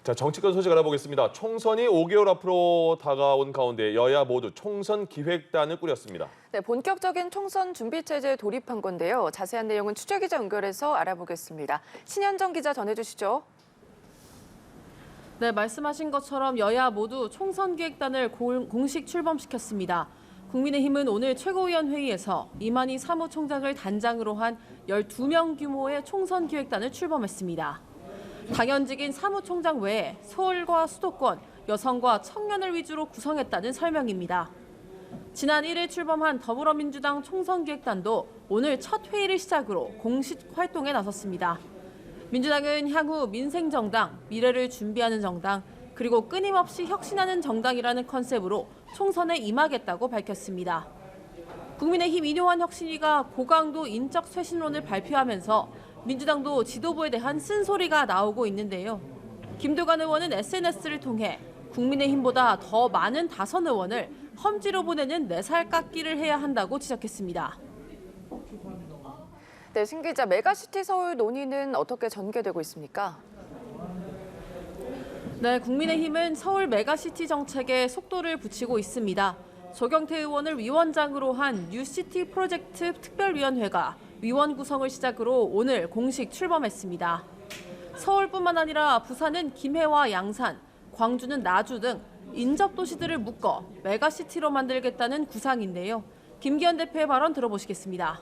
자, 정치권 소식 알아보겠습니다. 총선이 5개월 앞으로 다가온 가운데 여야 모두 총선 기획단을 꾸렸습니다. 네, 본격적인 총선 준비 체제에 돌입한 건데요. 자세한 내용은 취재기자 연결해서 알아보겠습니다. 신현정 기자 전해주시죠. 네, 말씀하신 것처럼 여야 모두 총선 기획단을 공식 출범시켰습니다. 국민의힘은 오늘 최고위원 회의에서 이만희 사무총장을 단장으로 한 12명 규모의 총선 기획단을 출범했습니다. 당연직인 사무총장 외에 서울과 수도권, 여성과 청년을 위주로 구성했다는 설명입니다. 지난 1일 출범한 더불어민주당 총선기획단도 오늘 첫 회의를 시작으로 공식 활동에 나섰습니다. 민주당은 향후 민생정당, 미래를 준비하는 정당, 그리고 끊임없이 혁신하는 정당이라는 컨셉으로 총선에 임하겠다고 밝혔습니다. 국민의힘 인효환 혁신위가 고강도 인적 쇄신론을 발표하면서 민주당도 지도부에 대한 쓴소리가 나오고 있는데요. 김두관 의원은 SNS를 통해 국민의힘보다 더 많은 다선 의원을 험지로 보내는 내살 깎기를 해야 한다고 지적했습니다. 네, 신 기자, 메가시티 서울 논의는 어떻게 전개되고 있습니까? 네, 국민의힘은 서울 메가시티 정책에 속도를 붙이고 있습니다. 조경태 의원을 위원장으로 한 뉴시티 프로젝트 특별위원회가 위원 구성을 시작으로 오늘 공식 출범했습니다. 서울뿐만 아니라 부산은 김해와 양산, 광주는 나주 등 인접 도시들을 묶어 메가시티로 만들겠다는 구상인데요. 김기현 대표의 발언 들어보시겠습니다.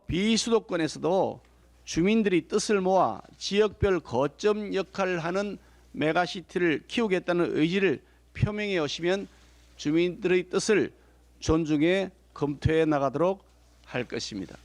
비수도권에서도 주민들이 뜻을 모아 지역별 거점 역할을 하는 메가시티를 키우겠다는 의지를 표명해 오시면 주민들의 뜻을 존중해 검토해 나가도록 할 것입니다.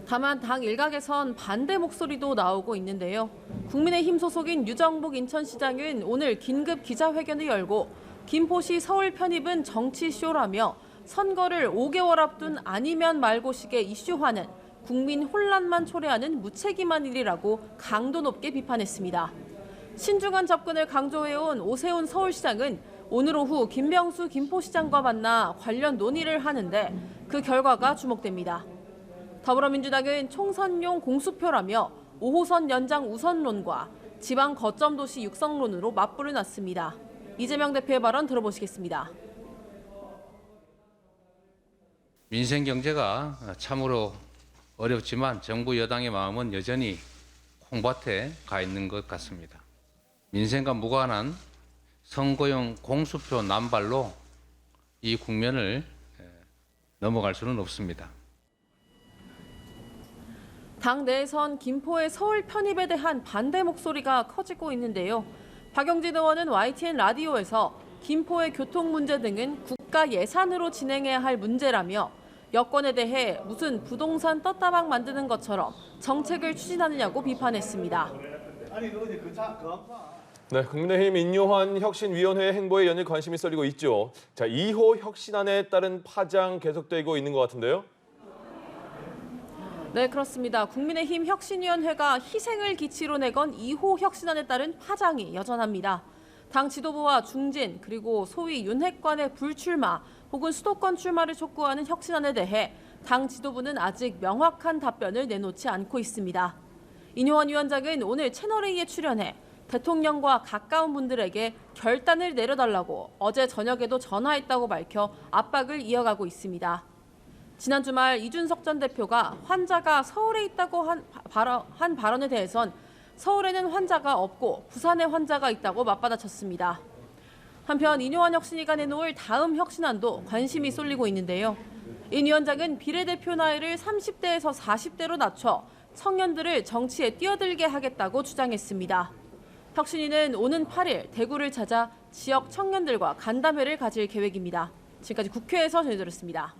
다만 당 일각에선 반대 목소리도 나오고 있는데요. 국민의힘 소속인 유정복 인천시장은 오늘 긴급 기자회견을 열고 김포시 서울 편입은 정치쇼라며 선거를 5개월 앞둔 아니면 말고식의 이슈화는 국민 혼란만 초래하는 무책임한 일이라고 강도 높게 비판했습니다. 신중한 접근을 강조해온 오세훈 서울시장은 오늘 오후 김병수 김포시장과 만나 관련 논의를 하는데 그 결과가 주목됩니다. 더불어민주당은 총선용 공수표라며 5호선 연장 우선론과 지방 거점 도시 육성론으로 맞불을 놨습니다. 이재명 대표의 발언 들어보시겠습니다. 민생 경제가 참으로 어렵지만 정부 여당의 마음은 여전히 콩밭에 가 있는 것 같습니다. 민생과 무관한 선거용 공수표 남발로 이 국면을 넘어갈 수는 없습니다. 당 내에선 김포의 서울 편입에 대한 반대 목소리가 커지고 있는데요. 박영진 의원은 YTN 라디오에서 김포의 교통 문제 등은 국가 예산으로 진행해야 할 문제라며 여권에 대해 무슨 부동산 떴다방 만드는 것처럼 정책을 추진하느냐고 비판했습니다. 네, 국민의힘 인효환 혁신위원회 행보에 연일 관심이 쏠리고 있죠. 자, 2호 혁신안에 따른 파장 계속되고 있는 것 같은데요. 네, 그렇습니다. 국민의힘 혁신위원회가 희생을 기치로 내건 2호 혁신안에 따른 파장이 여전합니다. 당 지도부와 중진 그리고 소위 윤핵관의 불출마 혹은 수도권 출마를 촉구하는 혁신안에 대해 당 지도부는 아직 명확한 답변을 내놓지 않고 있습니다. 인효환 위원장은 오늘 채널A에 출연해 대통령과 가까운 분들에게 결단을 내려달라고 어제 저녁에도 전화했다고 밝혀 압박을 이어가고 있습니다. 지난 주말 이준석 전 대표가 환자가 서울에 있다고 한 발언에 대해선 서울에는 환자가 없고 부산에 환자가 있다고 맞받아쳤습니다. 한편 인효환 혁신위가 내놓을 다음 혁신안도 관심이 쏠리고 있는데요. 인 위원장은 비례대표 나이를 30대에서 40대로 낮춰 청년들을 정치에 뛰어들게 하겠다고 주장했습니다. 혁신위는 오는 8일 대구를 찾아 지역 청년들과 간담회를 가질 계획입니다. 지금까지 국회에서 전해드렸습니다.